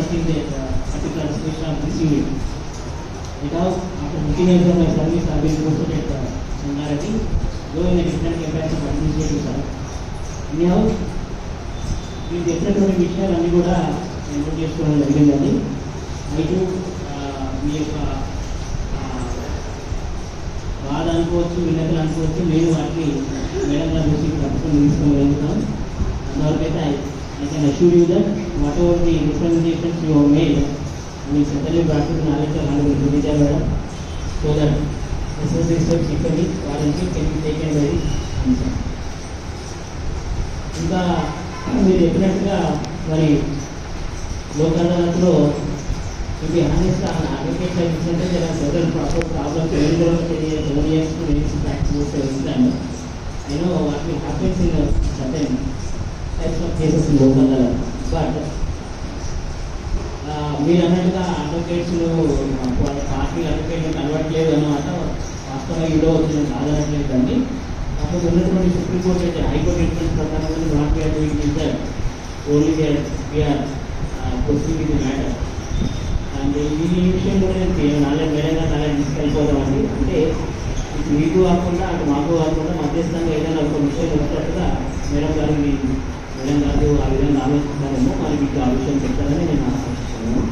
working at particular station of this unit. Now, after looking at my service, I have been posted at Sangarati, though in a different capacity of administrative side. Anyhow, ఈ చెప్పినటువంటి విషయాలన్నీ కూడా నేను note చేసుకోవడం జరిగిందండి. అయితే మీ యొక్క బాధ అనుకోవచ్చు, విన్నతలు అనుకోవచ్చు, నేను వాటిని మేడం గారి దృష్టికి తప్పకుండా తీసుకోగలుగుతాం. అందువరకైతే I can assure you that whatever the representations you have made, we will certainly brought to the knowledge of Honorable Sunita Madam, so that necessary steps, if any, warranty can be taken by the concern. ఇంకా మీరు చెప్పినట్టుగా మరి లోక్ అదాలత్లో ఇది honest advocate service అంటే several problems seven years to race practice ఇస్తాను. నేను వాటిని happens in certain types of cases in Lok Adalat. But మీరు అన్నట్టుగా అడ్వకేట్స్ను పార్టీ అడ్వకేట్లకు అలవాట్లేదు అన్నమాట వాస్తవంగా ఈడో వచ్చిన కాదనట్లేదండి. అప్పుడు ఉన్నటువంటి సుప్రీంకోర్టు అయితే హైకోర్టు ఇన్ఫ్లుయెన్స్ ప్రకారం not we are doing is that only we are proceeding with the matter. And ఈ విషయం కూడా నేను నాలుగు వేరేగా నాలుగు తీసుకెళ్ళిపోతామండి. అంటే ఇటు మీకు కాకుండా అటు మాకు కాకుండా మధ్యస్థంగా ఏదైనా ఒక విషయం వచ్చినట్టుగా మేడం గారు ఆ విధంగా ఆలోచిస్తారేమో మరి మీకు ఆ విషయం చెప్తారని నేను ఆశిస్తున్నాను.